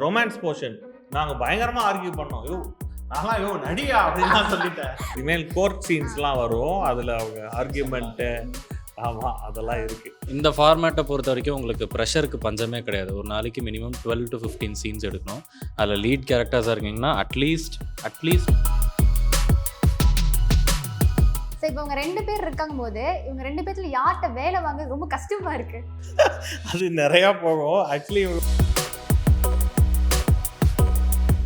Romance portion நாங்கள் பயங்கரமாக argue பண்ணோம். நான்லாம் நடிகா அப்படின்னு சொல்லிட்டேன். இனிமேல் கோர்ட் சீன்ஸ்லாம் வரும், அதில் அவங்க ஆர்கியூமெண்ட்டு ஆமாம் அதெல்லாம் இருக்குது. இந்த ஃபார்மேட்டை பொறுத்த வரைக்கும் உங்களுக்கு ப்ரெஷருக்கு பஞ்சமே கிடையாது. ஒரு நாளைக்கு மினிமம் 12 to 15 சீன்ஸ் எடுக்கணும். அதில் லீட் கேரக்டர்ஸாக இருக்கீங்கன்னா அட்லீஸ்ட் இப்போ இவங்க 2 பேர் இருக்காங்க போது இவங்க 2 பேர்த்துல யார்கிட்ட வேலை வாங்க ரொம்ப கஷ்டமா இருக்கு. அது நிறையா போகும். ஆக்சுவலி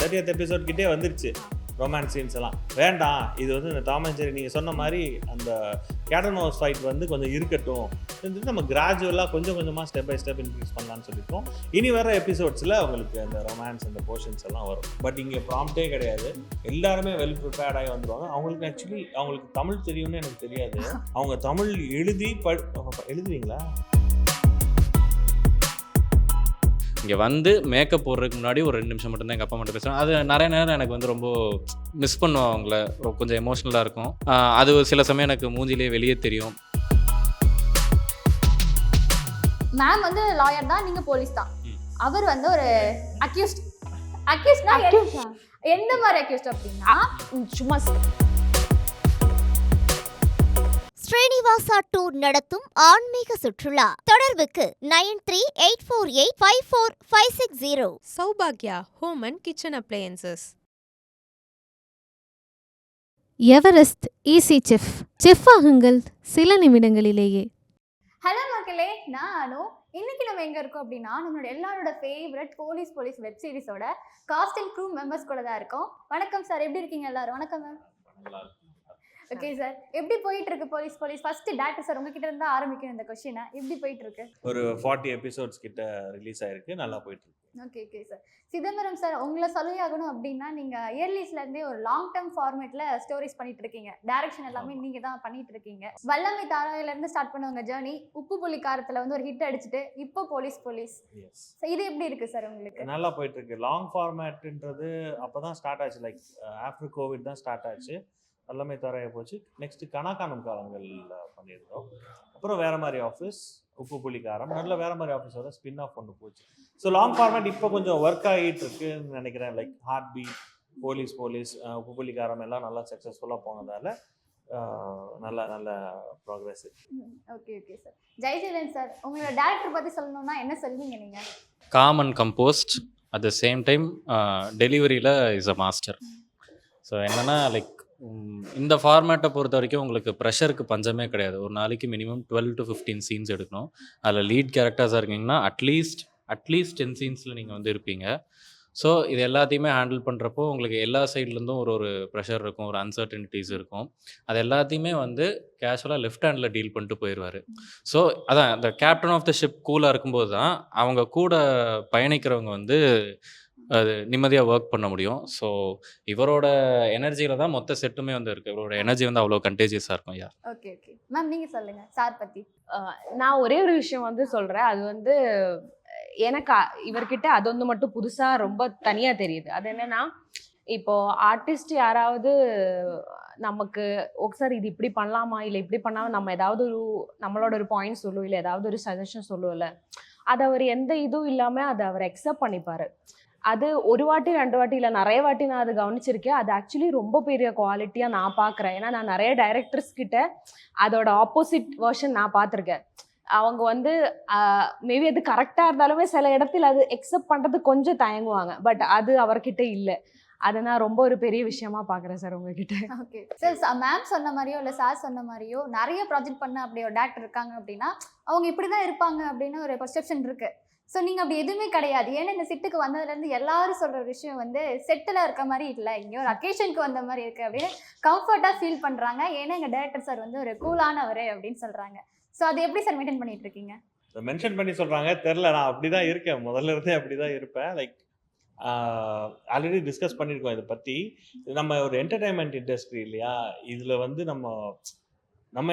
30th எபிசோட் கிட்டே வந்துருச்சு. ரொமான்ஸ் சீன்ஸ் எல்லாம் வேண்டாம், இது வந்து இந்த டாம் அண்ட் ஜெர்ரி நீங்கள் சொன்ன மாதிரி அந்த கேட்டனோஸ் ஃபைட் வந்து கொஞ்சம் இருக்கட்டும், நம்ம கிராஜுவலாக கொஞ்சமாக ஸ்டெப் பை ஸ்டெப் இன்க்ரீஸ் பண்ணலான்னு சொல்லியிருக்கோம். இனி வர எபிசோட்ஸில் அவங்களுக்கு அந்த ரொமான்ஸ் அந்த போர்ஷன்ஸ் எல்லாம் வரும். பட் இங்கே ப்ராம்ப்டே கிடையாது, எல்லாருமே வெல் ப்ரிப்பேர்டாகி வந்துடுவாங்க. அவங்களுக்கு ஆக்சுவலி அவங்களுக்கு தமிழ் தெரியும்னு எனக்கு தெரியாது. அவங்க தமிழ் எழுதுவீங்களா? இங்கே வந்து மேக்கப் போடுறதுக்கு முன்னாடி ஒரு 2 நிமிஷம் மட்டும்தான் எங்கள் அப்பா மட்டும் பேசுவேன். அது நிறைய நேரம் எனக்கு வந்து ரொம்ப மிஸ் பண்ணுவேன் அவங்கள, கொஞ்சம் எமோஷ்னலாக இருக்கும். அது சில சமயம் எனக்கு மூஞ்சிலே வெளியே தெரியும். மேம் வந்து லாயர் தான், நீங்க போலீஸ் தான். அவர் வந்து ஒரு அக்யூஸ்ட் எந்த மாதிரி அக்யூஸ்ட் அப்படின்னா சும்மா ஸ்ரீனிவாசா டூர் நடத்தும் ஆன்மீக சுற்றுலா. தொடர்புக்கு 9384854560. சௌபாக்யா home and kitchen appliances. Everest easy chef ஆகுங்கள் சில நிமிடங்களிலேயே. ஹலோ மக்களே, நானும் இன்னைக்கு நம்ம எங்க இருக்கோம் அப்படின்னா நம்மளோட எல்லாரோட ஃபேவரட் போலீஸ் வெப் சீரிஸோட காஸ்ட் அண்ட் க்ரூ மெம்பர்ஸ் கூட தான் இருக்கோம். வணக்கம் சார், எப்படி இருக்கீங்க எல்லாரும்? வணக்கம் மேம். ஓகே சார், எப்படி போயிட்டு இருக்கு போலீஸ்? ஃபர்ஸ்ட் டேரக்டர் சார் உங்ககிட்ட இருந்தா ஆரம்பிக்கணும் இந்த क्वेश्चन. எப்படி போயிட்டு இருக்கு? ஒரு 40 எபிசோட்ஸ் கிட்ட ரிலீஸ் ஆயிருக்கு, நல்லா போயிட்டு இருக்கு. Okay sir. சிதம்பரம் சார், உங்களை சொல்லியாகணும் அப்படின்னா நீங்க இயர்லிஸ்ல இருந்தே ஒரு லாங் டர்ம் ஃபார்மேட்ல ஸ்டோரிஸ் பண்ணிட்டு இருக்கீங்க. டைரக்ஷன் எல்லாமே நீங்க தான் பண்ணிட்டு இருக்கீங்க. வல்லமை தாராவில இருந்து ஸ்டார்ட் பண்ணுவாங்க ஜர்னி. உப்பு புலி காரத்துல வந்து ஒரு ஹிட் அடிச்சுட்டு இப்போ போலீஸ். இது எப்படி இருக்கு சார் உங்களுக்கு? நல்லா போயிட்டு இருக்கு. லாங் ஃபார்மேட்ன்றது அப்பதான் ஸ்டார்ட் ஆச்சு, லைக் ஆஃப்டர் கோவிட் தான் ஸ்டார்ட் ஆச்சு. எல்லாமே தரையாக போச்சு. நெக்ஸ்ட்டு கணக்காணும் காலங்கள் பண்ணியிருந்தோம். அப்புறம் வேறு மாதிரி ஆஃபீஸ், உப்பு புலிக்காரம், நல்ல வேறு மாதிரி ஆஃபீஸோட ஸ்பின் ஆஃப் ஒன்று போச்சு. ஸோ லாங் ஃபார்மேட் இப்போ கொஞ்சம் ஒர்க் ஆகிட்டு இருக்குன்னு நினைக்கிறேன். லைக் ஹார்ட் பீட், போலீஸ், உப்பு புலிக்காரம் எல்லாம் நல்லா சக்ஸஸ்ஃபுல்லாக போனதால் நல்ல progress. Okay sir. Jayaseelan sir, உங்களோட டேரக்டர் பற்றி சொல்லணும்னா என்ன சொல்வீங்க நீங்கள்? Calm and composed, at the same time டெலிவரியில் இஸ் அ மாஸ்டர். ஸோ என்னென்னா லைக் இந்த ஃபார்மேட்டை பொறுத்த வரைக்கும் உங்களுக்கு ப்ரெஷருக்கு பஞ்சமே கிடையாது. ஒரு நாளைக்கு மினிமம் 12 to 15 சீன்ஸ் எடுக்கணும். அதில் லீட் கேரக்டர்ஸாக இருக்கீங்கன்னா அட்லீஸ்ட் 10 சீன்ஸில் நீங்கள் வந்து இருப்பீங்க. ஸோ இது எல்லாத்தையுமே ஹேண்டில் பண்ணுறப்போ உங்களுக்கு எல்லா சைட்லேருந்தும் ஒரு ப்ரெஷர் இருக்கும், ஒரு அன்சர்டனிட்டிஸ் இருக்கும். அது எல்லாத்தையுமே வந்து கேஷுவலாக லெஃப்ட் ஹேண்டில் டீல் பண்ணிட்டு போயிடுவார். ஸோ அதான் இந்த கேப்டன் ஆஃப் த ஷிப் கூலாக இருக்கும்போது தான் அவங்க கூட பயணிக்கிறவங்க வந்து அது நிம்மதியாக ஒர்க் பண்ண முடியும். ஸோ இவரோட எனர்ஜியில் தான் மொத்த செட்டுமே வந்து இருக்குது. இவரோட எனர்ஜி வந்து அவ்வளோ கண்டேஜியஸாக இருக்கும். ஓகே மேம், நீங்கள் சொல்லுங்கள் சார் பற்றி. நான் ஒரே ஒரு விஷயம் வந்து சொல்கிறேன். அது வந்து எனக்கு இவர்கிட்ட அது வந்து மட்டும் புதுசாக ரொம்ப தனியாக தெரியுது. அது என்னென்னா, இப்போது ஆர்டிஸ்ட் யாராவது நமக்கு சார் இது இப்படி பண்ணலாமா இல்லை இப்படி பண்ணாமல் நம்ம ஏதாவது நம்மளோட ஒரு பாயிண்ட் சொல்லுவோம், இல்லை ஏதாவது ஒரு சஜஷன் சொல்லுவோம்ல, அது அவர் எந்த இதுவும் இல்லாமல் அதை அவர் அக்செப்ட் பண்ணிப்பார். அது ஒரு வாட்டி 2 வாட்டி இல்லை நிறைய வாட்டி நான் அதை கவனிச்சிருக்கேன். அது ஆக்சுவலி ரொம்ப பெரிய குவாலிட்டியாக நான் பார்க்குறேன். ஏன்னா நான் நிறைய டைரக்டர்ஸ் கிட்ட அதோட ஆப்போசிட் வெர்ஷன் நான் பார்த்துருக்கேன். அவங்க வந்து மேபி அது கரெக்டாக இருந்தாலுமே சில இடத்துல அது அக்செப்ட் பண்ணுறது கொஞ்சம் தயங்குவாங்க. பட் அது அவர்கிட்ட இல்லை. அதை நான் ரொம்ப ஒரு பெரிய விஷயமா பார்க்குறேன் சார் உங்ககிட்ட. ஓகே சார், மேம் சொன்ன மாதிரியோ இல்லை சார் சொன்ன மாதிரியோ நிறைய ப்ராஜெக்ட் பண்ண அப்படி ஒரு டேரக்டர் இருக்காங்க அப்படின்னா அவங்க இப்படி தான் இருப்பாங்க அப்படின்னு ஒரு பர்செப்ஷன் இருக்குது. ஸோ நீங்கள் அப்படி எதுவுமே கிடையாது. ஏன்னா இந்த செட்டுக்கு வந்ததுலேருந்து எல்லாரும் சொல்கிற விஷயம் வந்து செட்டில் இருக்க மாதிரி இல்லை, இங்கே ஒரு அக்கேஷனுக்கு வந்த மாதிரி இருக்குது அப்படின்னு கம்ஃபர்ட்டாக ஃபீல் பண்ணுறாங்க. ஏன்னா எங்கள் டேரக்டர் சார் வந்து ஒரு கூலானவர் அப்படின்னு சொல்கிறாங்க. ஸோ அது எப்படி சார் மெயின்டைன் பண்ணிட்டு இருக்கீங்க? மென்ஷன் பண்ணி சொல்கிறாங்க தெரில, நான் அப்படி தான் இருக்கேன், முதல்ல இருந்தே அப்படி தான் இருப்பேன். லைக் ஆல்ரெடி டிஸ்கஸ் பண்ணியிருக்கோம் இதை பற்றி. நம்ம ஒரு என்டர்டைன்மெண்ட் இண்டஸ்ட்ரி இல்லையா, இதில் வந்து நம்ம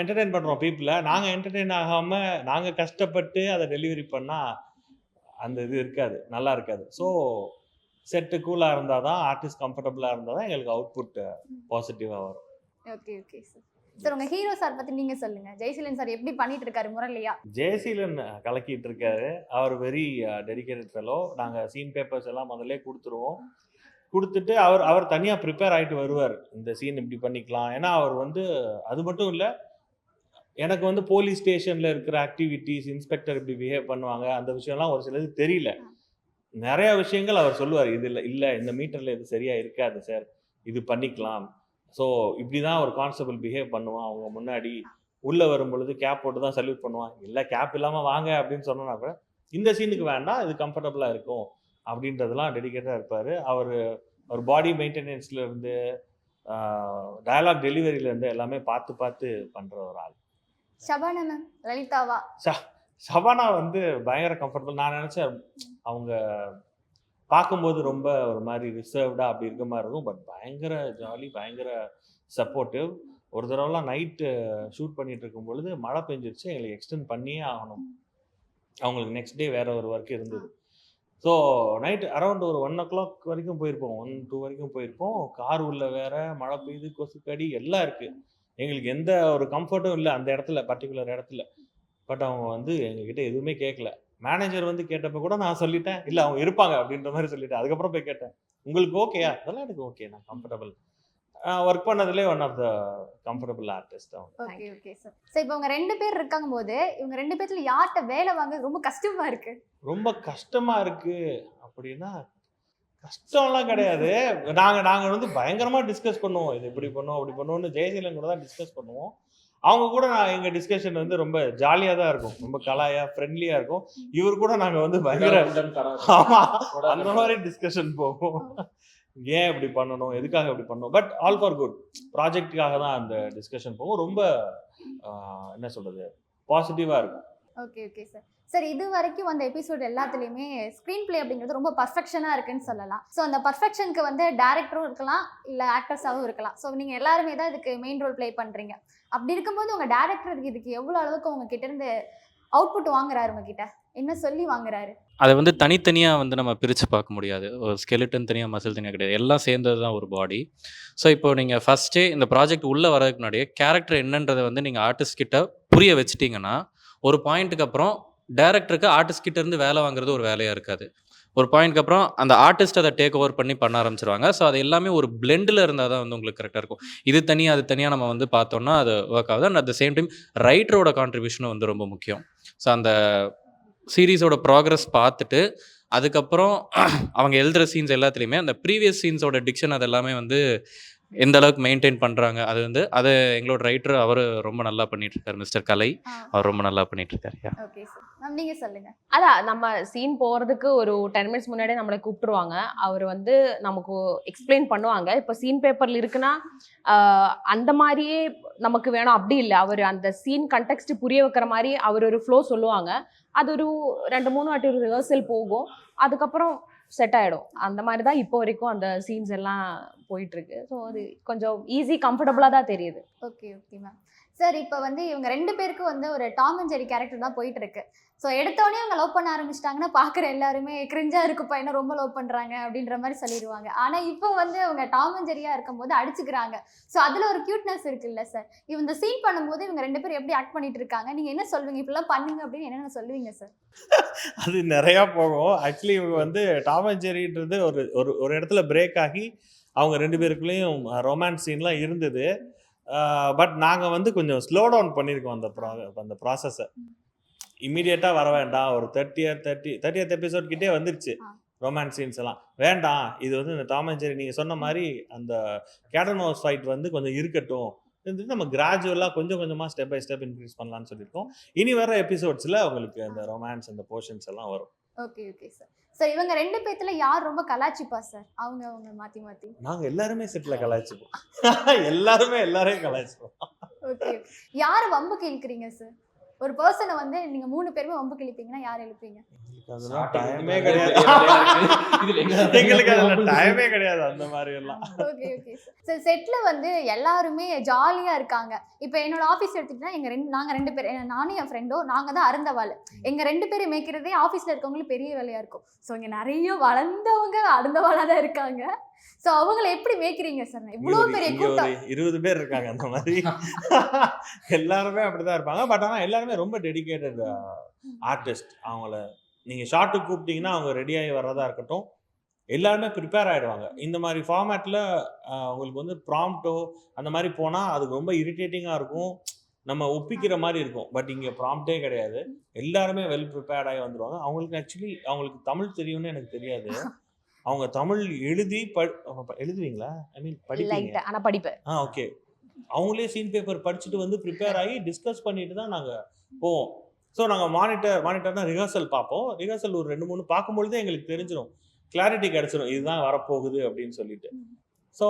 என்டர்டெயின் பண்ணுறோம் பீப்புளை. நாங்கள் என்டர்டெயின் ஆகாமல் நாங்கள் கஷ்டப்பட்டு அதை டெலிவரி பண்ணால் அந்த இது இருக்காது, நல்லா இருக்காது. ஸோ செட்டு கூலாக இருந்தால் தான், ஆர்டிஸ்ட் கம்ஃபர்டபுளாக இருந்தால் தான் எங்களுக்கு அவுட்புட் பாசிட்டிவாக வரும். Okay sir. சார் உங்க ஹீரோ சார் பத்தி நீங்க சொல்லுங்க. ஜெயசீலன் சார் எப்படி பண்ணிட்டு இருக்காரு முரளியா? ஜெயசீலன் கலக்கிட்டு இருக்காரு. அவர் வெரி டெடிகேட்டட் ஃபெலோ. நாங்கள் சீன் பேப்பர்ஸ் எல்லாம் முதல்ல கொடுத்துருவோம். கொடுத்துட்டு அவர் தனியாக ப்ரிப்பேர் ஆகிட்டு வருவார். இந்த சீன் இப்படி பண்ணிக்கலாம். ஏன்னா அவர் வந்து அது மட்டும் இல்லை, எனக்கு வந்து போலீஸ் ஸ்டேஷனில் இருக்கிற ஆக்டிவிட்டீஸ், இன்ஸ்பெக்டர் இப்படி பிஹேவ் பண்ணுவாங்க, அந்த விஷயம்லாம் ஒரு சிலது தெரியல. நிறைய விஷயங்கள் அவர் சொல்லுவார். இது இல்லை இந்த மீட்டரில் இது சரியாக இருக்காது சார், இது பண்ணிக்கலாம். ஸோ இப்படி தான் ஒரு கான்ஸ்டபிள் பிஹேவ் பண்ணுவான். அவங்க முன்னாடி உள்ளே வரும் பொழுது கேப் போட்டு தான் சல்யூட் பண்ணுவான். இல்லை கேப் இல்லாமல் வாங்க அப்படின்னு சொன்னோன்னா கூட இந்த சீனுக்கு வேண்டாம், இது கம்ஃபர்டபுளாக இருக்கும் அப்படின்றதெல்லாம் டெடிகேட்டாக இருப்பார். அவர் பாடி மெயின்டெனன்ஸ்லேருந்து டயலாக் டெலிவரியிலேருந்து எல்லாமே பார்த்து பார்த்து பண்ணுற ஒரு ஆள். ஷபானா மேம், லலிதாவா? ஷபானா வந்து பயங்கர கம்ஃபர்டபுள். நான் நினச்சேன் அவங்க பார்க்கும்போது ரொம்ப ஒரு மாதிரி ரிசர்வ்டாக அப்படி இருக்க மாதிரி இருக்கும். பட் பயங்கர ஜாலி, பயங்கர சப்போர்ட்டிவ். ஒரு தடவைலாம் நைட்டு ஷூட் பண்ணிட்டு இருக்கும் பொழுது மழை பெஞ்சிருச்சு, எங்களுக்கு எக்ஸ்டெண்ட் பண்ணியே ஆகணும். அவங்களுக்கு நெக்ஸ்ட் டே வேற ஒரு ஒர்க் இருந்தது. ஸோ நைட்டு அரௌண்ட் ஒரு 1 o'clock வரைக்கும் போயிருப்போம், 1-2 வரைக்கும் போயிருப்போம். கார் உள்ள வேற மழை பெய்யுது, கொசுக்கடி எல்லாம் இருக்குது. எங்களுக்கு எந்த ஒரு கம்ஃபர்ட்டும் இல்லை அந்த இடத்துல, பர்டிகுலர் இடத்துல. பட் அவங்க வந்து எங்ககிட்ட எதுவுமே கேட்கல. மேனேஜர் வந்து கேட்டப்போ கூட நான் சொல்லிட்டேன், இல்லை அவங்க இருப்பாங்க அப்படின்ற மாதிரி சொல்லிட்டேன். அதுக்கப்புறம் போய் கேட்டேன், உங்களுக்கு ஓகேயா? அதெல்லாம் எனக்கு ஓகே, நான் கம்ஃபர்டபுள். ஒர்க் பண்ணதுலேயே one of the comfortable artist அவங்க. Okay okay sir. சார் இப்போ இவங்க 2 பேர் இருக்காங்க போது இவங்க 2 பேர்த்துல யார்கிட்ட வேலை வாங்குறது ரொம்ப கஷ்டமா இருக்கு? ரொம்ப கஷ்டமா இருக்கு அப்படின்னா கஷ்டம்லாம் கிடையாது. நாங்கள் வந்து பயங்கரமாக டிஸ்கஸ் பண்ணுவோம், இது இப்படி பண்ணுவோம் அப்படி பண்ணுவோம்னு. ஜெயசீலன் கூட தான் டிஸ்கஸ் பண்ணுவோம். அவங்க கூட எங்கள் டிஸ்கஷன் வந்து ரொம்ப ஜாலியாக தான் இருக்கும், ரொம்ப கலாயாக ஃப்ரெண்ட்லியாக இருக்கும். இவர் கூட நாங்கள் வந்து பயங்கர அந்த மாதிரி டிஸ்கஷன் போகும். ஏன் இப்படி பண்ணணும், எதுக்காக இப்படி பண்ணணும், பட் ஆல் ஃபார் குட் ப்ராஜெக்டுக்காக தான் அந்த டிஸ்கஷன் போகும். ரொம்ப என்ன சொல்கிறது, பாசிட்டிவாக இருக்கும். Okay okay sir. சார் இது வரைக்கும் அந்த எபிசோட் எல்லாத்துலேயுமே ஸ்க்ரீன் பிளே அப்படிங்கிறது ரொம்ப பர்ஃபெக்ஷனாக இருக்குன்னு சொல்லலாம். ஸோ அந்த பர்ஃபெக்ஷனுக்கு வந்து டேரக்டரும் இருக்கலாம், இல்லை ஆக்டர்ஸாகவும் இருக்கலாம். ஸோ நீங்கள் எல்லாருமே தான் இதுக்கு மெயின் ரோல் ப்ளே பண்ணுறீங்க. அப்படி இருக்கும்போது உங்கள் டேரக்டர் இதுக்கு எவ்வளோ அளவுக்கு உங்கள் கிட்டேருந்து அவுட்புட் வாங்குறாரு, உங்ககிட்ட என்ன சொல்லி வாங்குறாரு? அதை வந்து தனித்தனியாக வந்து நம்ம பிரித்து பார்க்க முடியாது. ஒரு ஸ்கெலிட்டன் தனியாக, மசில் தனியாக கிடையாது, எல்லாம் சேர்ந்தது தான் ஒரு பாடி. ஸோ இப்போ நீங்கள் ஃபஸ்ட்டே இந்த ப்ராஜெக்ட் உள்ளே வரதுக்கு முன்னாடியே கேரக்டர் என்னன்றதை வந்து நீங்கள் ஆர்டிஸ்ட் கிட்ட புரிய வச்சிட்டிங்கன்னா, ஒரு பாயிண்ட்டுக்கு அப்புறம் டேரக்டருக்கு ஆர்டிஸ்ட் கிட்ட இருந்து வேலை வாங்குறது ஒரு வேலையாக இருக்காது. ஒரு பாயிண்ட்க்கு அப்புறம் அந்த ஆர்டிஸ்ட் அதை டேக் ஓவர் பண்ண ஆரம்பிச்சிருவாங்க. ஸோ அது எல்லாமே ஒரு பிளெண்டில் இருந்தால் தான் வந்து உங்களுக்கு கரெக்டாக இருக்கும். இது தனியாக அது தனியாக நம்ம வந்து பார்த்தோம்னா அது ஒர்க் ஆகுது. And at the same time ரைட்டரோட கான்ட்ரிபியூஷனும் வந்து ரொம்ப முக்கியம். ஸோ அந்த சீரீஸோட ப்ராக்ரஸ் பார்த்துட்டு அதுக்கப்புறம் அவங்க எழுதுகிற சீன்ஸ் எல்லாத்துலேயுமே அந்த ப்ரீவியஸ் சீன்ஸோட டிக்ஷன் அது எல்லாமே வந்து எந்த அளவுக்கு மெயின்டைன் பண்ணுறாங்க, அது வந்து அதை எங்களோட ரைட்டர் அவர் ரொம்ப நல்லா பண்ணிட்டு இருக்காரு, மிஸ்டர் கலை. அவர் ரொம்ப நல்லா பண்ணிட்டு இருக்காரு. ஓகே சார், மேம் நீங்கள் சொல்லுங்கள். அதான் நம்ம சீன் போகிறதுக்கு ஒரு 10 minutes முன்னாடியே நம்மளை கூப்பிட்டுருவாங்க. அவர் வந்து நமக்கு எக்ஸ்பிளைன் பண்ணுவாங்க. இப்போ சீன் பேப்பரில் இருக்குன்னா அந்த மாதிரியே நமக்கு வேணும் அப்படி இல்லை. அவர் அந்த சீன் கண்டெக்ஸ்ட் புரிய வைக்கிற மாதிரி அவர் ஒரு ஃப்ளோ சொல்லுவாங்க. அது ஒரு 2-3 வாட்டி ஒரு ரிஹர்சல் போகும், அதுக்கப்புறம் செட் ஆகிடும். அந்த மாதிரி தான் இப்போ வரைக்கும் அந்த சீன்ஸ் எல்லாம் போயிட்டுருக்கு. ஸோ அது கொஞ்சம் ஈஸி, கம்ஃபர்டபுளாக தான் தெரியுது. Okay okay ma'am. சார் இப்போ வந்து இவங்க 2 பேருக்கும் வந்து ஒரு டாம் அண்ட் ஜெரி கேரக்டர் தான் போயிட்டு இருக்கு. ஸோ எடுத்தோடனே அவங்க லவ் பண்ண ஆரம்பிச்சிட்டாங்கன்னா பார்க்குற எல்லாருமே கிரிஞ்சாக இருக்கு, பையனை ரொம்ப லவ் பண்ணுறாங்க அப்படின்ற மாதிரி சொல்லிடுவாங்க. ஆனால் இப்போ வந்து அவங்க டாம் அண்ட் ஜெரியாக இருக்கும்போது அடிச்சுக்கிறாங்க. ஸோ அதில் ஒரு க்யூட்னஸ் இருக்குல்ல சார்? இந்த சீன் பண்ணும்போது இவங்க 2 பேரும் எப்படி ஆக்ட் பண்ணிட்டு இருக்காங்க, நீங்கள் என்ன சொல்லுவீங்க? இப்படிலாம் பண்ணுங்க அப்படின்னு என்னென்ன சொல்லுவீங்க சார்? அது நிறையா போகும். ஆக்சுவலி இவங்க வந்து டாம் அண்ட் ஜெரின்றது ஒரு இடத்துல பிரேக் ஆகி அவங்க 2 பேருக்குள்ளேயும் ரொமான்ஸ் சீன்லாம் இருந்தது. பட் நாங்கள் வந்து கொஞ்சம் ஸ்லோ டவுன் பண்ணியிருக்கோம் அந்த ப்ராசஸை. இம்மீடியட்டாக வர வேண்டாம், ஒரு 30th எபிசோட் கிட்டே வந்துருச்சு ரொமான்ஸ் சீன்ஸ் எல்லாம். வேண்டாம், இது வந்து இந்த டாம் அண்ட் ஜெரி நீங்கள் சொன்ன மாதிரி அந்த கேடன் ஹவுஸ் ஃபைட் வந்து கொஞ்சம் இருக்கட்டும், நம்ம கிராஜுவலாக கொஞ்சம் கொஞ்சமாக ஸ்டெப் பை ஸ்டெப் இன்க்ரீஸ் பண்ணலான்னு சொல்லியிருக்கோம். இனி வர எபிசோட்ஸில் உங்களுக்கு அந்த ரொமான்ஸ் அந்த போர்ஷன்ஸ் எல்லாம் வரும். Okay okay sir. சார் இவங்க 2 பேத்துல யார் ரொம்ப கலாச்சிப்பா சார்? அவங்க மாற்றி மாற்றி? நாங்கள் எல்லாருமே செட்டில் கலாய்ச்சிப்போம். எல்லாரையும் கலாய்ச்சிப்போம். ஓகே. யார் வம்புக்கு இழுக்கிறீங்க சார்? ஒரு பர்சனை வந்து நீங்கள் 3 பேருமே வம்புக்கு இழுப்பீங்கன்னா யார் இழுப்பீங்க? அதெல்லாம் டைமே கிடையாது. எங்களுக்கு அதுல டைமே கிடையாது அந்த மாதிரி எல்லாம். Okay okay sir. செட்ல வந்து எல்லாருமே ஜாலியா இருக்காங்க. இப்போ என்னோட ஆஃபீஸ் எடுத்துக்கிட்டா நாங்க 2 பேர், நானும் என் ஃப்ரெண்டும், நாங்க தான் அருந்தவாள். எங்க 2 பேரும் மேய்க்கிறதே ஆஃபீஸ்ல இருக்கவங்களுக்கு பெரிய வேலையா இருக்கும். ஸோ இங்க நிறைய வளர்ந்தவங்க அருந்தவாளா தான் இருக்காங்க. ஸோ அவங்களை எப்படி மேய்க்கிறீங்க சார்? இவ்வளோ பெரிய இங்க ஒரு கூட்டம். 20 பேர் இருக்காங்க அந்த மாதிரி. எல்லாருமே அப்படிதான் இருப்பாங்க. பட் ஆனா எல்லாருமே ரொம்ப டெடிகேட்டட் ஆர்டிஸ்ட். அவங்கள நீங்க ஷார்ட்டுக்கு கூப்பிட்டீங்கன்னா அவங்க ரெடியாகி வர்றதா இருக்கட்டும், எல்லாருமே ப்ரிப்பேர் ஆகிடுவாங்க. இந்த மாதிரி ஃபார்மேட்டில் உங்களுக்கு வந்து ப்ராம்ப்டோ அந்த மாதிரி போனால் அதுக்கு ரொம்ப இரிட்டேட்டிங்காக இருக்கும், நம்ம ஒப்பிக்கிற மாதிரி இருக்கும். பட் இங்கே ப்ராம்ப்டே கிடையாது, எல்லாருமே வெல் ப்ரிப்பேர்ட் ஆகி வந்துடுவாங்க. அவங்களுக்கு ஆக்சுவலி அவங்களுக்கு தமிழ் தெரியும்னு எனக்கு தெரியாது. அவங்க தமிழ் எழுதுவீங்களா? ஐ மீன் படிப்பீங்க? ஆனால் படிப்பேன். ஓகே. அவங்களே சீன் பேப்பர் படிச்சுட்டு வந்து ப்ரிப்பேர் ஆகி டிஸ்கஸ் பண்ணிட்டு தான் நாங்கள் போவோம். ஸோ நாங்கள் மானிட்டர்னா ரிஹர்சல் பார்ப்போம். ரிஹர்சல் ஒரு 2-3 பார்க்கும்பொழுதே எங்களுக்கு தெரிஞ்சிடும், கிளாரிட்டி கிடச்சிடும் இதுதான் வரப்போகுது அப்படின்னு சொல்லிட்டு. ஸோ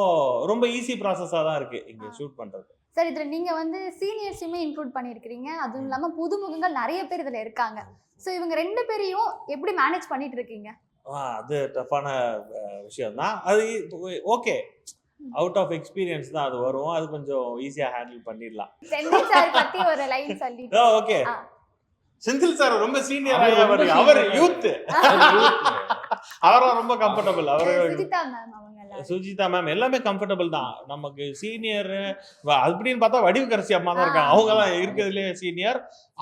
ரொம்ப ஈஸி ப்ராசஸாக தான் இருக்குது இங்கே ஷூட் பண்ணுறது. சார் இதில் நீங்கள் வந்து சீனியர்ஸுமே இன்க்ளூட் பண்ணியிருக்கிறீங்க, அதுவும் இல்லாமல் புதுமுகங்கள் நிறைய பேர் இதில் இருக்காங்க. ஸோ இவங்க 2 பேரையும் எப்படி மேனேஜ் பண்ணிட்டு இருக்கீங்க? அது டஃப்பான விஷயம் தான். அது ஓகே, அவுட் ஆஃப் எக்ஸ்பீரியன்ஸ் தான் அது வரும். அது கொஞ்சம் ஈஸியாக ஹேண்டில் பண்ணிடலாம். செந்தில் சார் பற்றி ஒரு லைன் சொல்லிட்டு. ஓகே, செந்தில் சார் ரொம்ப சீனியர், அவர் யூத், அவரும் ரொம்ப கம்ஃபர்டபுள். அவர் சுஜிதா மேம், அவங்க சுஜிதா மேம் எல்லாமே கம்ஃபர்டபுள் தான். நமக்கு சீனியர் அப்படின்னு பார்த்தா வடிவுக்கரசி அம்மா தான் இருக்காங்க. அவங்க தான் இருக்கிறதுலே சீனியர்.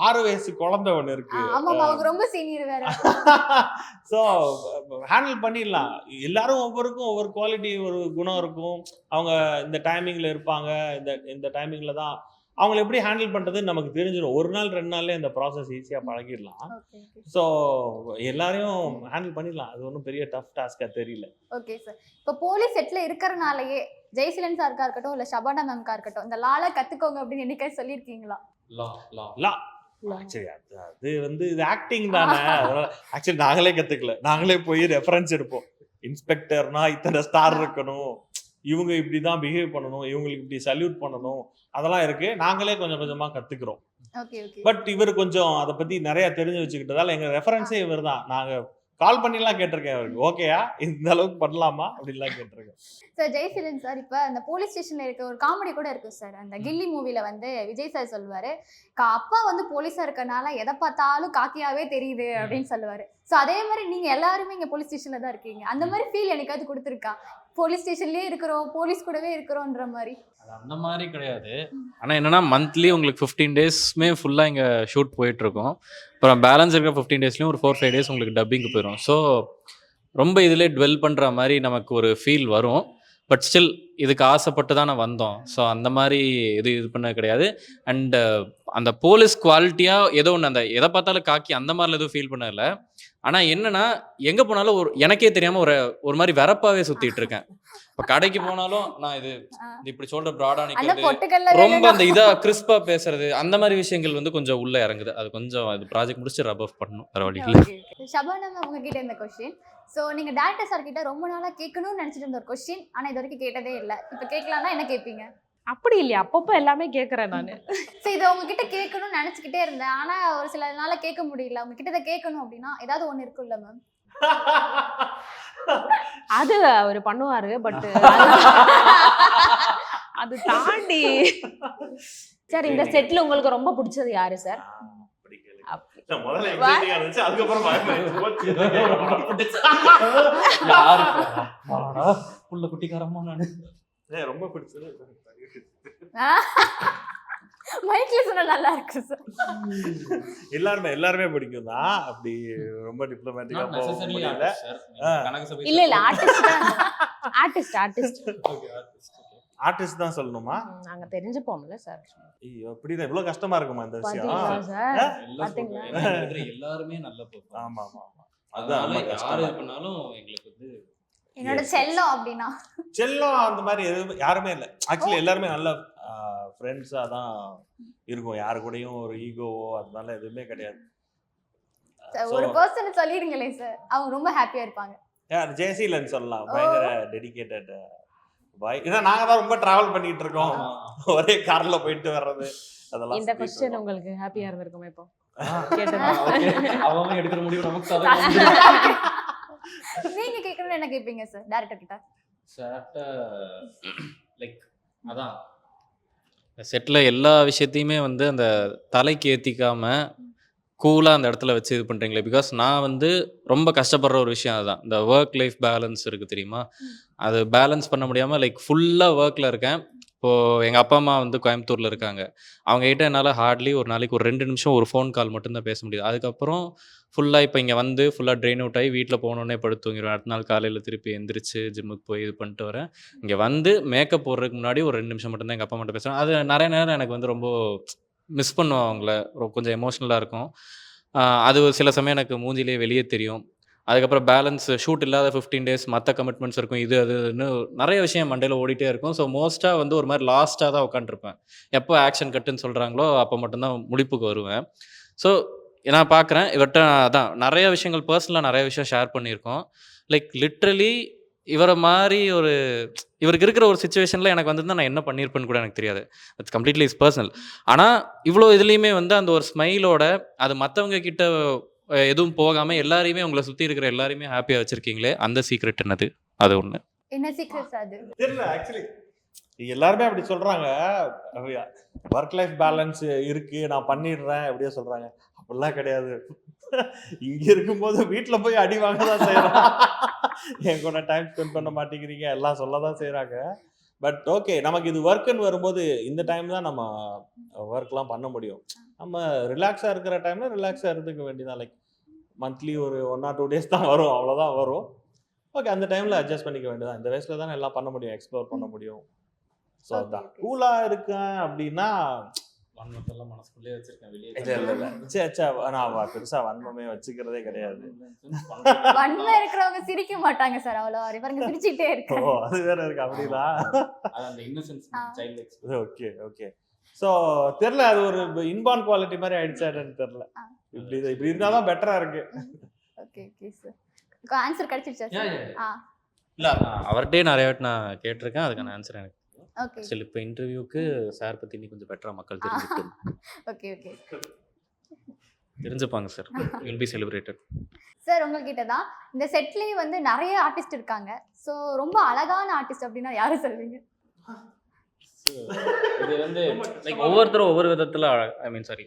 6 வயசு குழந்தை ஒன்று இருக்கு. அவங்க ரொம்ப சீனியர் வேற. ஸோ ஹேண்டில் பண்ணிடலாம். எல்லாரும் ஒவ்வொருக்கும் ஒவ்வொரு குவாலிட்டி, ஒரு குணம் இருக்கும். அவங்க இந்த டைமிங்ல இருப்பாங்க, இந்த டைமிங்ல தான் அவங்களை எப்படி ஹேண்டில் பண்ணுறதுன்னு நமக்கு தெரிஞ்சிடும். 1 நாள் 2 நாள்லேயே இந்த ப்ராசஸ் ஈஸியாக பழகிடலாம். ஸோ எல்லாரையும் ஹேண்டில் பண்ணிடலாம். அது ஒன்றும் பெரிய டஃப் டாஸ்காக தெரியல. Okay sir. இப்போ போலீஸ் செட்டில் இருக்கிறனாலேயே ஜெய்சிலன் சாருக்கா இருக்கட்டும், இல்லை ஷபானா மேம்கா இருக்கட்டும், இந்த லால கற்றுக்கோங்க அப்படின்னு என்னைக்காவது சொல்லியிருக்கீங்களா? ஆக்சுவலி அது வந்து இது ஆக்டிங் தானே. ஆக்சுவலி நாங்களே கற்றுக்கல, நாங்களே போய் ரெஃபரன்ஸ் எடுப்போம். இன்ஸ்பெக்டர்னா இத்தனை ஸ்டார் இருக்கணும், இவங்க இப்படி தான் பிஹேவ் பண்ணணும், இவங்களுக்கு இப்படி சல்யூட் பண்ணணும், அதெல்லாம் இருக்கு. நாங்களே கொஞ்சம் கொஞ்சமா கத்துக்கிறோம். பட் இவர் கொஞ்சம் அதை பத்தி நிறைய தெரிஞ்சு வச்சுக்கிட்டதால எங்க ரெஃபரன்ஸே இவர் தான். நாங்க கால் பண்ணிலாம் கேட்டிருக்கேன் அவருக்கு, ஓகேயா இந்த அளவுக்கு பண்ணலாமா அப்படின்லாம் கேட்டிருக்கேன். சார் ஜெய்சிலன் சார், இப்போ அந்த போலீஸ் ஸ்டேஷன்ல இருக்க ஒரு காமெடி கூட இருக்கு சார். அந்த கில்லி மூவில வந்து விஜய் சார் சொல்லுவாரு, அப்பா வந்து போலீஸா இருக்கனால எதை பார்த்தாலும் காக்கியாவே தெரியுது அப்படின்னு சொல்லுவாரு. ஸோ அதே மாதிரி நீங்க எல்லாருமே இங்க போலீஸ் ஸ்டேஷன்ல தான் இருக்கீங்க. அந்த மாதிரி ஃபீல் எனக்காவது கொடுத்துருக்கா? போலீஸ் ஸ்டேஷன்லயே இருக்கிறோம், போலீஸ் கூடவே இருக்கிறோன்ற மாதிரி? அந்த மாதிரி கிடையாது. ஆனால் என்னன்னா மந்த்லி உங்களுக்கு 15 டேஸ்மே ஃபுல்லாக இங்கே ஷூட் போயிட்டுருக்கோம். அப்புறம் பேலன்ஸ் இருக்கிற 15 டேஸ்லேயும் ஒரு 4-5 டேஸ் உங்களுக்கு டப்பிங்கு போயிடும். ஸோ ரொம்ப இதிலே டுவெல் பண்ணுற மாதிரி நமக்கு ஒரு ஃபீல் வரும். பட் ஸ்டில் இதுக்கு ஆசைப்பட்டு தானே வந்தோம். ஸோ அந்த மாதிரி இது பண்ண கிடையாது. அண்டு அந்த போலீஸ் குவாலிட்டியாக ஏதோ ஒன்று, அந்த எதை பார்த்தாலும் காக்கி அந்த மாதிரிலாம் எதுவும் ஃபீல் பண்ணல. ஆனால் என்னன்னா எங்கே போனாலும் எனக்கே தெரியாமல் ஒரு மாதிரி வெறப்பாகவே சுற்றிட்டு இருக்கேன். இப்போ கடைக்கு போனாலும் நான் இது இப்படி சொல்ற ப்ராடா நிற்கிறது, ரொம்ப அந்த இதாக கிறிஸ்பாக பேசுறது, அந்த மாதிரி விஷயங்கள் வந்து கொஞ்சம் உள்ளே இறங்குது. அது கொஞ்சம் அது ப்ராஜெக்ட் முடிச்சு ரப் ஆஃப் பண்ணணும், வேற வழி இல்லை. ஷபானா மேம் உங்ககிட்ட இந்த கொஸ்டின், ஸோ நீங்கள் டேரக்டர் சார் கிட்ட ரொம்ப நாளாக கேட்கணும்னு நினச்சிட்டு இருந்த ஒரு கொஸ்டின், ஆனால் இது வரைக்கும் கேட்டதே இல்லை. இப்போ கேட்கலாம்னா என்ன கேட்பீங்க? அப்படி இல்லையா, அப்பப்போ எல்லாமே கேட்குறேன் நான். ஸோ இதை உங்ககிட்ட கேட்கணும்னு நினச்சிக்கிட்டே இருந்தேன், ஆனால் ஒரு சில நாளாக கேட்க முடியல. உங்ககிட்ட இதை கேட்கணும் அப்படின்னா ஏதாவது ஒன்று இருக்குல்ல மேம்? அது அவர் பண்ணுவாரு, பட் அது தாண்டி சார் இந்த செட்ல உங்களுக்கு ரொம்ப பிடிச்சது யாரு சார்? ரொம்ப பிடிச்சது மைக்ல சொன்னா நல்லா இருக்கு சார். எல்லாருமே பிடிக்கும் தான். அப்படி ரொம்ப டிப்ளமேட்டிக்கா போக முடியல. இல்ல ஆர்டிஸ்ட் தான் சொல்லணுமா? நாங்க தெரிஞ்சுப்போம்ல சார். ஐயோ அப்படிதான் இவ்வளவு கஷ்டமா இருக்குமா இந்த விஷயம்? எல்லாருமே நல்ல பெர்ஃபார்மன்ஸ். ஆமா ஆமா ஆமா, அதான் யாரு பண்ணாலும் எங்களுக்கு வந்து என்னோட செல்லம் அப்படின்னா செல்லம் அந்த மாதிரி எதுவும் யாருமே இல்லை. ஆக்சுவலி எல்லாருமே நல்ல ஃப்ரெண்ட்ஸாக தான் இருக்கும். யாரு கூடயும் ஒரு ஈகோவோ அதனால எதுவுமே கிடையாது. ஒரு பர்சன் சொல்லிடுங்களே சார், அவங்க ரொம்ப ஹாப்பியா இருப்பாங்க. யார்? ஜெயசீலன் சொல்லலாம். பயங்கர டெடிகேட்டட் பாய். ஏன்னா நாங்க தான் ரொம்ப டிராவல் பண்ணிட்டு இருக்கோம், ஒரே கார்ல போயிட்டு வர்றது அதெல்லாம். இந்த क्वेश्चन உங்களுக்கு ஹாப்பியா இருந்திருக்குமா? இப்போ அவங்க எடுக்கிற முடிவு நமக்கு நீங்க கேட்கணும்னு என்ன கேட்பீங்க சார் டேரக்டர் கிட்ட? சார்ட்ட லைக் அதான் செட்டில் எல்லா விஷயத்தையுமே வந்து அந்த தலைக்கு ஏற்றிக்காம கூலாக அந்த இடத்துல வச்சு இது பண்ணுறீங்களே. பிகாஸ் நான் வந்து ரொம்ப கஷ்டப்படுற ஒரு விஷயம் அதுதான். இந்த ஒர்க் லைஃப் பேலன்ஸ் இருக்குது தெரியுமா? அது பேலன்ஸ் பண்ண முடியாமல் லைக் ஃபுல்லாக ஒர்க்கில் இருக்கேன். இப்போது எங்கள் அப்பா அம்மா வந்து கோயம்புத்தூரில் இருக்காங்க. அவங்ககிட்ட என்னால் ஹார்ட்லி ஒரு நாளைக்கு ஒரு 2 நிமிஷம் ஒரு ஃபோன் கால் மட்டும்தான் பேச முடியுது. அதுக்கப்புறம் ஃபுல்லாக இப்போ இங்கே வந்து ஃபுல்லாக ட்ரெயின் அவுட் ஆகி வீட்டில் போனோடனே படுத்து தூங்கிடுவேன். அடுத்த நாள் காலையில் திருப்பி எந்திரிச்சு ஜிம்முக்கு போய் இது பண்ணிட்டு வரேன். இங்கே வந்து மேக்கப் போடுறதுக்கு முன்னாடி ஒரு 2 நிமிஷம் மட்டும்தான் எங்கள் அப்பா அம்மாட்ட பேசுவேன். அது நிறைய நேரம் எனக்கு வந்து ரொம்ப மிஸ் பண்ணுவேன் அவங்கள. கொஞ்சம் எமோஷ்னலாக இருக்கும். அது ஒரு சில சமயம் எனக்கு மூஞ்சிலே வெளியே தெரியும். அதுக்கப்புறம் பேலன்ஸ் ஷூட் இல்லாத 15 டேஸ் மற்ற கமிட்மெண்ட்ஸ் இருக்கும். இது அதுன்னு நிறைய விஷயம் மண்டையில் ஓடிட்டே இருக்கும். ஸோ மோஸ்ட்டாக வந்து ஒரு மாதிரி லாஸ்ட்டாக தான் உட்காந்துருப்பேன். எப்போ ஆக்ஷன் கட்டுன்னு சொல்கிறாங்களோ அப்போ மட்டும்தான் முழிப்புக்கு வருவேன். ஸோ நான் பார்க்குறேன் இவர்கிட்ட அதான் நிறைய விஷயங்கள் பர்சனலாக நிறைய விஷயம் ஷேர் பண்ணியிருக்கோம். லைக் லிட்ரலி இவரை மாதிரி இவருக்கு இருக்கிற ஒரு சுச்சுவேஷனில் எனக்கு வந்து நான் என்ன பண்ணியிருப்பேன்னு கூட எனக்கு தெரியாது. It's completely is personal. ஆனால் இவ்வளோ இதுலேயுமே வந்து அந்த ஒரு ஸ்மைலோட அது மற்றவங்க கிட்ட எதுவும் போகாமல் எல்லாரையுமே உங்களை சுற்றி இருக்கிற எல்லாரையுமே ஹாப்பியாக வச்சுருக்கீங்களே, அந்த சீக்ரெட் என்னது? அது ஒன்று. என்ன சீக்ரெட்ஸ் அது? தெரியல ஆக்சுவலி எல்லாருமே அப்படி சொல்றாங்க. ஒர்க் லைஃப் பேலன்ஸ் இருக்கு நான் பண்ணிடுறேன் அப்படியே சொல்றாங்க. அப்படிலாம் கிடையாது. இங்க இருக்கும்போது வீட்டில் போய் அடி வாங்க தான் செய்யறோம். என் கூட டைம் ஸ்பெண்ட் பண்ண மாட்டேங்கிறீங்க எல்லாம் சொல்ல தான் செய்கிறாங்க. பட் ஓகே, நமக்கு இது ஒர்க்குன்னு வரும்போது இந்த டைம் தான் நம்ம ஒர்க்லாம் பண்ண முடியும். நம்ம ரிலாக்ஸாக இருக்கிற டைமில் ரிலாக்ஸாக இருந்துக்க வேண்டியதான். லைக் மந்த்லி ஒரு 1 or 2 days தான் வரும், அவ்வளோதான் வரும். ஓகே, அந்த டைமில் அட்ஜஸ்ட் பண்ணிக்க வேண்டியதான். இந்த வயசில் தானே எல்லாம் பண்ண முடியும், எக்ஸ்ப்ளோர் பண்ண முடியும். ஸோ அதுதான் கூலாக இருக்கேன் அப்படின்னா வன்மத்தெல்லாம் மனசுக்குள்ளே வச்சிருக்கேன், வெளியே இல்லை சே நான் பெருசாக வன்மமே வச்சுக்கிறதே கிடையாது. வன்மை இருக்கிறவங்க சிரிக்க மாட்டாங்க சார் அவ்வளோ. பாருங்க சிரிச்சுட்டே இருக்கு. ஓ அது வேற இருக்கு அப்படின்னா. அந்த innocence child experience. Okay okay. So தெரில, அது ஒரு இன்பார்ன் குவாலிட்டி மாதிரி ஆயிடுச்சான்னு தெரில. இப்படி இருந்தால் தான் பெட்டராக இருக்கு. Okay okay sir. ஆன்சர் கிடைச்சிருச்சா சார்? இல்லை அவர்கிட்டே நிறைய வாட்டி நான் கேட்டிருக்கேன், அதுக்கான ஆன்சர் எனக்கு ஓகே. சரி. இப்போ இன்டர்வியூக்கு சார் பற்றி இன்னும் கொஞ்சம் பெட்டராக மக்கள் தெரிஞ்சுக்கிட்டு ஓகே ஓகே தெரிஞ்சுப்பாங்க sir. Will be celebrated. Sir உங்ககிட்ட தான் இந்த செட்லேயே வந்து நிறைய ஆர்டிஸ்ட் இருக்காங்க. ஸோ ரொம்ப அழகான ஆர்டிஸ்ட் அப்படின்னா யாரை சொல்வீங்க? இது வந்து லைக் ஒவ்வொருத்தரும் ஒவ்வொரு விதத்தில் ஐ மீன் சாரி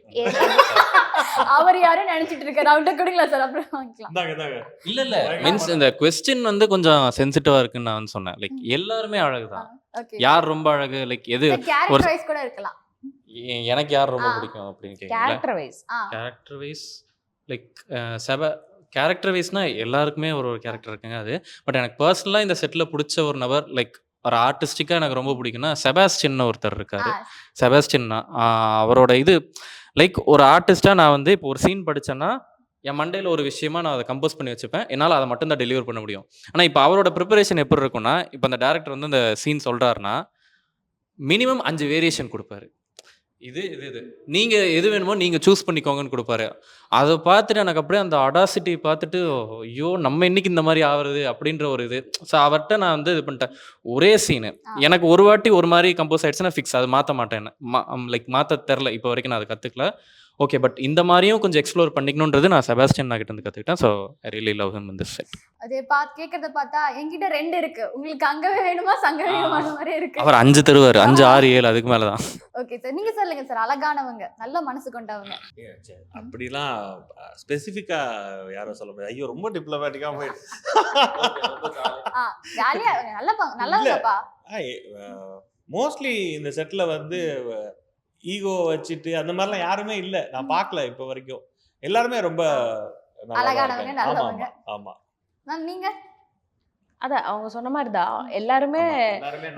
அவர் யாரும் நினைச்சிட்டு இருக்காரு. அவர்கிட்ட கொடுங்களா சார், அப்புறம் வாங்கிக்கலாம். இல்ல மீன்ஸ் இந்த क्वेश्चन வந்து கொஞ்சம் சென்சிட்டிவா இருக்குன்னு நான் சொன்னேன். லைக் எல்லாருமே அழகுதான். ஓகே. யார் ரொம்ப அழகு, லைக் எது கேரக்டர் வைஸ் கூட இருக்கலாம். எனக்கு யார் ரொம்ப பிடிக்கும் அப்படின்னு கேக்குறீங்களா? Character wise. Character wise like character வைஸ்னா எல்லாருக்குமே ஒரு கேரக்டர் இருக்குங்க அது. பட் எனக்கு பர்சனலாக இந்த செட்டில் பிடிச்ச ஒரு நபர், லைக் ஒரு ஆர்டிஸ்டிக்காக எனக்கு ரொம்ப பிடிக்கும்னா செபாஸ்டின் ஒருத்தர் இருக்காரு. செபாஸ்டின் அவரோட இது லைக் ஒரு ஆர்டிஸ்டாக நான் வந்து இப்போ ஒரு சீன் படித்தேன்னா என் மண்டையில் ஒரு விஷயமா நான் அதை கம்போஸ் பண்ணி வச்சுப்பேன். என்னால் அதை மட்டும் தான் டெலிவர் பண்ண முடியும். ஆனால் இப்போ அவரோட ப்ரிப்பரேஷன் எப்படி இருக்குன்னா, இப்போ அந்த டேரக்டர் வந்து அந்த சீன் சொல்கிறாருன்னா மினிமம் 5 வேரியேஷன் கொடுப்பாரு. இது நீங்கள் எது வேணுமோ நீங்கள் சூஸ் பண்ணிக்கோங்கன்னு கொடுப்பாரு. அதை பார்த்துட்டு எனக்கு அப்படியே அந்த அடாசிட்டி பார்த்துட்டு ஐயோ நம்ம இன்னைக்கு இந்த மாதிரி ஆகுறது அப்படின்ற ஒரு இது. ஸோ அவர்கிட்ட நான் வந்து இது பண்ணிட்டேன். ஒரே சீனு எனக்கு ஒரு வாட்டி ஒரு மாதிரி கம்போஸ் ஆகிடுச்சுன்னா ஃபிக்ஸ், அதை மாற்ற மாட்டேன். லைக் மாற்ற தெரில இப்போ வரைக்கும், நான் அதை கற்றுக்கல. ஓகே, பட் இந்த மாதிரியும் கொஞ்சம் எக்ஸ்ப்ளோர் பண்ணிக்கணுன்றது நான் செபாஸ்டியன் கிட்ட இருந்து கற்றுக்கிட்டேன். So I really love him in this set. அதே கேட்கறத பார்த்தா என்கிட்ட 2 இருக்கு. உங்களுக்கு அங்கவே வேணுமா சங்கவே வேணுமா மாதிரி இருக்கு. அவர் 5 தருவார், 5, 6, 7 அதுக்கு மேலே தான். ஓகே சார், நீங்க சொல்லுங்க சார். அழகானவங்க, நல்ல மனசு கொண்டவங்க. அப்படிலாம் ஸ்பெசிஃபிக்கா யாரும் சொல்ல முடியாது. ஐயோ ரொம்ப டிப்ளமேட்டிக்கா போயிடுச்சு. ஜாலியா நல்லவங்கப்பா. மோஸ்ட்லி இந்த செட்ல வந்து ஈகோ வச்சுட்டு அந்த மாதிரிலாம் யாருமே இல்லை, நான் பார்க்கல இப்போ வரைக்கும். எல்லாருமே ரொம்ப அழகானவங்க, நல்லவங்க. ஆமா மேம் நீங்க? அதான் அவங்க சொன்ன மாதிரி தான் எல்லாருமே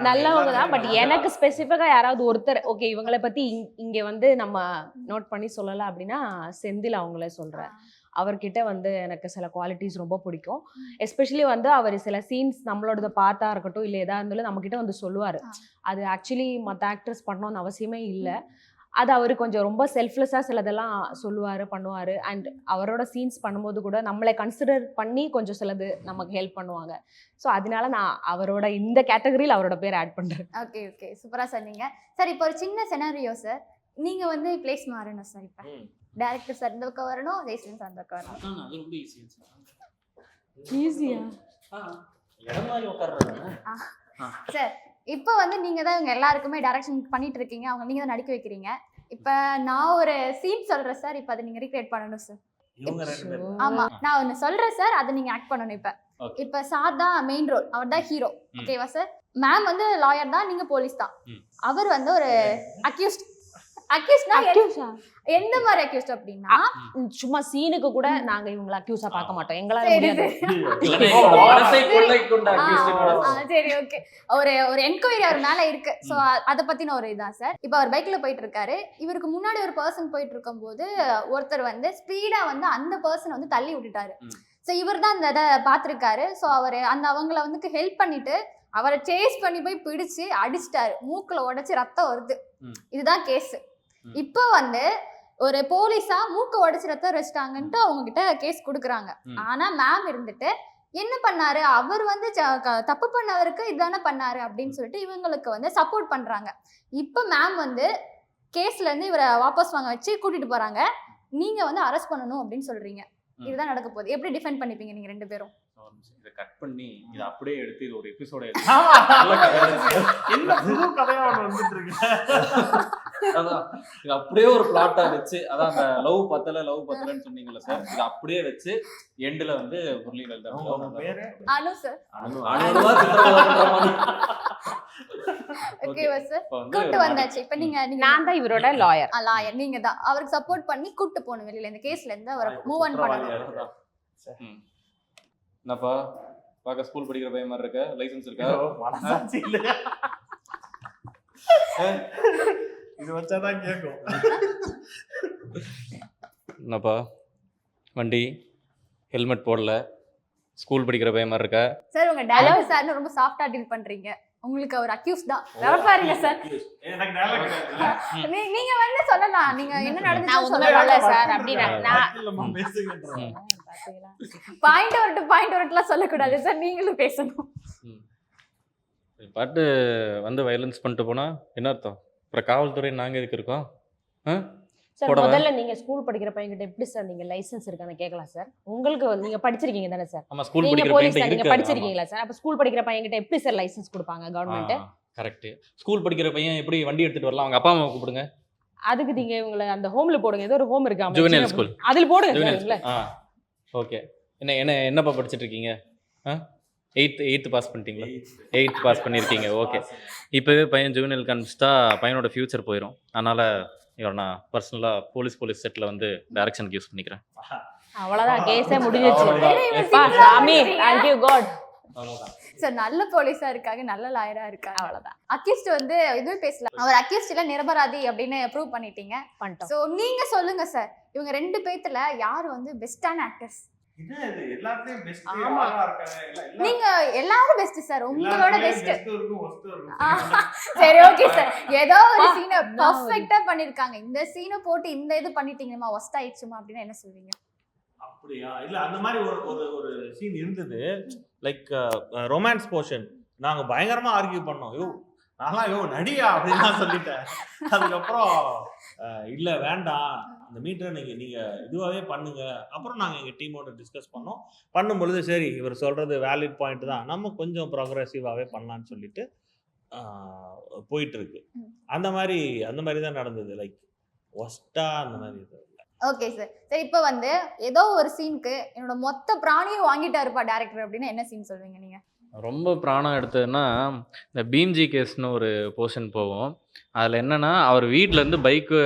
நல்லவங்க தான். பட் எனக்கு ஸ்பெசிஃபிக்கா யாராவது ஒருத்தர் ஓகே இவங்களை பத்தி இங்க வந்து நம்ம நோட் பண்ணி சொல்லலாம் அப்படின்னா செந்தில் அவங்களே சொல்றேன். அவர்கிட்ட வந்து எனக்கு சில குவாலிட்டிஸ் ரொம்ப பிடிக்கும். எஸ்பெஷலி வந்து அவர் சில சீன்ஸ் நம்மளோட பார்த்தா இருக்கட்டும் இல்லை எதா இருந்தாலும் நம்மக்கிட்ட வந்து சொல்லுவார். அது ஆக்சுவலி மற்ற ஆக்டர்ஸ் பண்ணணும்னு அவசியமே இல்லை. அது அவர் கொஞ்சம் ரொம்ப செல்ஃப்லெஸ்ஸாக சிலதெல்லாம் சொல்லுவார், பண்ணுவார். அண்ட் அவரோட சீன்ஸ் பண்ணும்போது கூட நம்மளை கன்சிடர் பண்ணி கொஞ்சம் சிலது நமக்கு ஹெல்ப் பண்ணுவாங்க. ஸோ அதனால நான் அவரோட இந்த கேட்டகரியில் அவரோட பேர் ஆட் பண்ணுறேன். ஓகே ஓகே, சூப்பராக சொன்னீங்க சார். இப்போ ஒரு சின்ன செனாரியோ சார், நீங்கள் வந்து பிளேஸ் மாறணும் சார். இப்போ டேரக்டர் சார் இந்த பக்கம் வரணும், ஜெய்சன் சார் இந்த பக்கம் வரணும். ஈஸியா? இடம் மாதிரி உட்கார்றாங்க. சார் இப்போ வந்து நீங்க தான் இவங்க எல்லாருக்குமே டைரக்ஷன் பண்ணிட்டு இருக்கீங்க, அவங்க நீங்க தான் நடிக்க வைக்கிறீங்க. இப்போ நான் ஒரு சீன் சொல்றேன் சார், இப்போ அதை நீங்க ரீக்ரியேட் பண்ணணும் சார். இவங்க 2 பேரும் ஆமா, நான் ஒன்னு சொல்றேன் சார், அதை நீங்க ஆக்ட் பண்ணணும். இப்ப Okay. இப்ப சார் தான் மெயின் ரோல், அவர் தான் ஹீரோ. ஓகேவா சார்? மேம் வந்து லாயர் தான், நீங்க போலீஸ் தான். அவர் வந்து ஒரு அக்யூஸ்ட். அக்யூஸ்ட்னா எந்த மாதிரி அக்யூஸ்ட் அப்படின்னா, சும்மா சீனுக்கு கூட நாங்க இவங்கள அக்யூஸா பார்க்க மாட்டோம், எங்களால சரி, முடியாது. மனசை கொள்ளை கொண்ட accused. சரி ஓகே, ஒரு என்கொயரி அவர் மேல இருக்கு. சோ அத பத்தின ஒரு இதான் சார். இப்போ அவர் பைக்ல போயிட்டு இருக்காரு, இவருக்கு முன்னாடி ஒரு பர்சன் போயிட்டு இருக்கும்போது ஒருத்தர் வந்து ஸ்பீடா வந்து அந்த பர்சன் வந்து தள்ளி விட்டுட்டாரு. ஸோ இவர் தான் அந்த இதை பார்த்துருக்காரு. ஸோ அவர் அவங்கள வந்து ஹெல்ப் பண்ணிட்டு அவரை சேஸ் பண்ணி போய் பிடிச்சு அடிச்சிட்டாரு, மூக்குல உடைச்சு ரத்தம் வருது. இதுதான் கேஸ். இப்போ வந்து ஒரு போலீஸா மூக்க உடைச்சு ரத்தம் வச்சிட்டாங்கன்ட்டு அவங்க கிட்ட கேஸ் கொடுக்குறாங்க. ஆனா மேம் இருந்துட்டு என்ன பண்ணாரு, அவர் வந்து தப்பு பண்ணவருக்கு இதுதானே பண்ணாரு அப்படின்னு சொல்லிட்டு இவங்களுக்கு வந்து சப்போர்ட் பண்றாங்க. இப்போ மேம் வந்து கேஸ்ல இருந்து இவரை வாபஸ் வாங்க வச்சு கூட்டிட்டு போறாங்க. நீங்க வந்து அரெஸ்ட் பண்ணணும் அப்படின்னு சொல்றீங்க. இதுதான் நடக்க போகுது. எப்படி டிஃபெண்ட் பண்ணிப்பீங்க நீங்க 2 பேரும்? இதை கட் பண்ணி இதை அப்படியே எடுத்து இது ஒரு எபிசோட என்ன புது கதையா ஒண்ணு வந்துட்டு இருக்கு. அதான் இது அப்படியே ஒரு பிளாட்டா வச்சு, அதான் அந்த லவ் பத்தலன்னு சொன்னீங்கல்ல சார், இது அப்படியே வச்சு எண்ட்ல வந்து முரளிகள் உங்க பேரு அனு சார். அனுவா சித்திரவதை பண்ற மாதிரி. ஓகேவா சார்? கூட்டு வந்தாச்சு. இப்போ நீங்க நான் தான் இவரோட லாயர். லாயர் நீங்க தான். அவருக்கு சப்போர்ட் பண்ணி கூட்டு போகணும் வெளியில, இந்த கேஸ்ல இருந்து அவரை மூவ் ஆன் பண்ணணும். என்னப்பா பார்க்க ஸ்கூல் படிக்கிற பையன் மாதிரி இருக்க, லைசென்ஸ் இருக்கா? மனசாட்சி இல்ல, இது வச்சாதான் கேட்கும். என்னப்பா வண்டி ஹெல்மெட் போடல, ஸ்கூல் படிக்கிற பையன் மாதிரி இருக்கா? சார் உங்க டைலாக் சார் ரொம்ப சாஃப்ட்டா டீல் பண்றீங்க. உங்களுக்கு அவர் அக்யூஸ் தான், வரப்பாருங்க சார். எனக்கு டயலாக் கிடையாது. நீங்க வந்து சொல்லலாம், நீங்க என்ன நான் நடந்துச்சு ஒண்ணுமே சொல்லலாம் பண்ணல சார் அப்படின்னு நான் இல்லம்மா, பேசுங்கன்றேன். பாயிண்ட் ஒருட்லாம் சொல்லக்கூடாது சார், நீங்களும் பேசணும். பாட்டு வந்து வயலன்ஸ் பண்ணிட்டு போனா என்ன அர்த்தம்? அப்புறம் காவல்துறை நாங்க எதுக்கு இருக்கோம்? சார் முதல்ல நீங்க ஸ்கூல் படிக்கிற பையன்கிட்ட எப்படி சார் நீங்க லைசென்ஸ் இருக்கான்னு கேட்கலாம் சார். உங்களுக்கு நீங்க படிச்சிருக்கீங்க தானே சார்? ஆமா, ஸ்கூல் நீங்க படிக்கிற போலீஸ் பையன் நீங்க இருக்கு. படிச்சிருக்கீங்களா சார்? அப்ப ஸ்கூல் படிக்கிற பையன்கிட்ட எப்படி சார் லைசென்ஸ் கொடுப்பாங்க கவர்மெண்ட்? கரெக்ட். ஸ்கூல் படிக்கிற பையன் எப்படி வண்டி எடுத்துட்டு வரலாம்? அவங்க அப்பா அம்மா கூப்பிடுங்க. அதுக்கு நீங்க இவங்களை அந்த ஹோம்ல போடுங்க, ஏதோ ஒரு ஹோம் இருக்கு ஜுவெனல் ஸ்கூல், அதுல போடுங்க ஜுவெனல் சார். ஸ்கூல். ஓகே. என்னப்பா படிச்சிட்டு இருக்கீங்க? 8th பாஸ் பண்ணிட்டீங்களா? 8th பாஸ் பண்ணியிருக்கீங்க. ஓகே. இப்போவே பையன் ஜுவெனல் கன்ஸ்டா பையனோட ஃபியூச்சர் போயிடும். அதனால இவர் நான் பர்சனலாக போலீஸ் செட்டில் வந்து டைரக்ஷனுக்கு யூஸ் பண்ணிக்கிறேன். அவ்வளோதான், கேஸே முடிஞ்சிச்சு. சாமி தேங்க்யூ காட். சார் நல்ல போலீஸா இருக்காங்க, நல்ல லாயரா இருக்காங்க, அவ்வளவுதான். அக்யூஸ்ட் வந்து எதுவுமே பேசல, அவர் அக்யூஸ்ட் இல்ல நிரபராதி அப்படின்னு ப்ரூவ் பண்ணிட்டீங்க. பண்ணிட்டோம். சோ நீங்க சொல்லுங்க சார், இவங்க 2 பேத்துல யார் வந்து பெஸ்டான ஆக்டர்ஸ்? இது எல்லாத்தையும் பெஸ்ட் ஆமா. யாரா இருக்காங்க? நீங்க எல்லாரும் பெஸ்ட் சார், உங்களோட பெஸ்ட். இருக்கும், ஒஸ்ட் இருக்கும். சரி ஓகே சார், ஏதோ ஒரு சீனை பெர்ஃபெக்ட்டா பண்ணிருக்காங்க. இந்த சீனை போட்டு இந்த இது பண்ணிட்டீங்கமா, ஒஸ்ட் ஆயிடுச்சுமா அப்படின்னா என்ன சொல்வீங்க? அப்படியா? இல்ல அந்த மாதிரி ஒரு சீன் இருந்தது, லைக் ரொமான்ஸ் போர்ஷன். நாங்க பயங்கரமா ஆர்கியூ பண்ணோம். நான்லாம் நடியா அப்படின்னு சொல்லிட்டேன். அதுக்கப்புறம் இல்ல வேண்டாம், இந்த மீட்டரை நீங்க இதுவாகவே பண்ணுங்க. அப்புறம் நாங்கள் எங்கள் டீமோட டிஸ்கஸ் பண்ணோம். பண்ணும்பொழுது சரி இவர் சொல்கிறது வேலிட் பாயிண்ட் தான், நம்ம கொஞ்சம் ப்ரோக்ரெசிவாகவே பண்ணலான்னு சொல்லிட்டு போயிட்டுருக்கு. அந்த மாதிரி தான் நடந்தது. லைக் ஒஸ்டா அந்த மாதிரி இது. Okay sir. சரி இப்போ வந்து ஏதோ ஒரு சீனுக்கு என்னோட மொத்த பிராணியும் வாங்கிட்டாருப்பா டேரக்டர் அப்படின்னா என்ன சீன் சொல்வீங்க நீங்கள்? ரொம்ப பிராணம் எடுத்ததுன்னா இந்த பீம்ஜி கேஸ்னு ஒரு போர்ஷன் போகும். அதில் என்னென்னா அவர் வீட்டிலேருந்து பைக்கு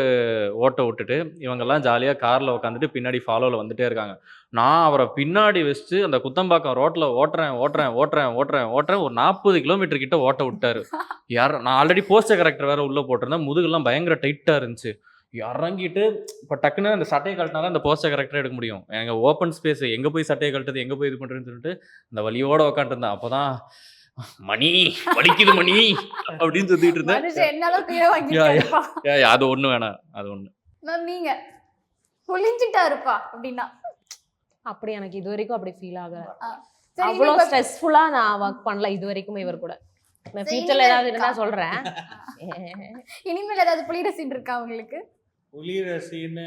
ஓட்ட விட்டுட்டு இவங்கெல்லாம் ஜாலியாக காரில் உட்காந்துட்டு பின்னாடி ஃபாலோவில் வந்துட்டே இருக்காங்க. நான் அவரை பின்னாடி வச்சுட்டு அந்த குத்தம்பாக்கம் ரோட்டில் ஓட்டுறேன் ஒரு 40 கிலோமீட்டர் கிட்ட ஓட்ட விட்டாரு. நான் ஆல்ரெடி போஸ்டர் கரெக்டர் வேறு உள்ளே போட்டிருந்தேன். முதுகெல்லாம் பயங்கர டைட்டாக இருந்துச்சு. இறங்கிட்டு இப்போ டக்குன்னு அந்த சட்டையை கழட்டினா அந்த போஸ்டர் கரெக்டாக எடுக்க முடியும். எங்கள் ஓப்பன் ஸ்பேஸ் எங்கே போய் சட்டையை கழட்டுறது, எங்கே போய் இது பண்ணுறதுன்னு சொல்லிட்டு அந்த வலியோடு உட்காந்துருந்தேன். அப்போ தான் மணி வலிக்குது மணி அப்படின்னு சொல்லிட்டு இருந்தேன். அது ஒண்ணு வேணாம், அது ஒண்ணு. நீங்க புளிஞ்சிட்டாருப்பா அப்படின்னா அப்படி எனக்கு இது வரைக்கும் அப்படி ஃபீல் ஆகல. அவ்வளோ ஸ்ட்ரெஸ்ஃபுல்லா நான் ஒர்க் பண்ணல இது வரைக்கும் இவர் கூட. நான் ஃபியூச்சர்ல ஏதாவது இருந்தா சொல்றேன். இனிமேல் ஏதாவது புளிர சீன் இருக்கா உங்களுக்கு? புளிர சீன்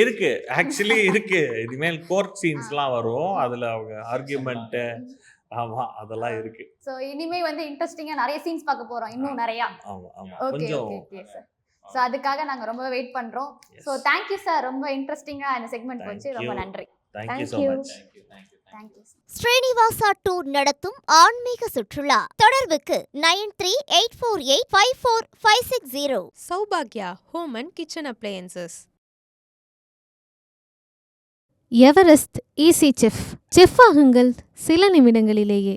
இருக்கு, ஆக்சுவலி இருக்கு. இனிமேல் கோர்ட் சீன்ஸ்லாம் வரும், அதுல அவங்க ஆர்கியூமெண்ட், ஆமா அதெல்லாம் இருக்கு. ஸோ இனிமே வந்து இன்ட்ரெஸ்டிங்கா நிறைய சீன்ஸ் பார்க்க போறோம், இன்னும் நிறையா. ஆமா ஆமா ஓகே கொஞ்சம் ஓகே ஓகே சார். ஸோ அதுக்காக நாங்க ரொம்ப வெயிட் பண்றோம். ஸோ தேங்க்யூ சார், ரொம்ப இன்ட்ரெஸ்டிங்கா இந்த செக்மெண்ட் போச்சு. ரொம்ப நன்றி. Thank you so Thank you. Much. Thank you. Srinivasa tour நடத்தும் ஆன்மீக சுற்றுலா. தொடர்புக்கு 9384854560. Saubhagya Home and Kitchen Appliances. Everest easy chef. Chef ஆகுங்கள் சில நிமிடங்களிலேயே.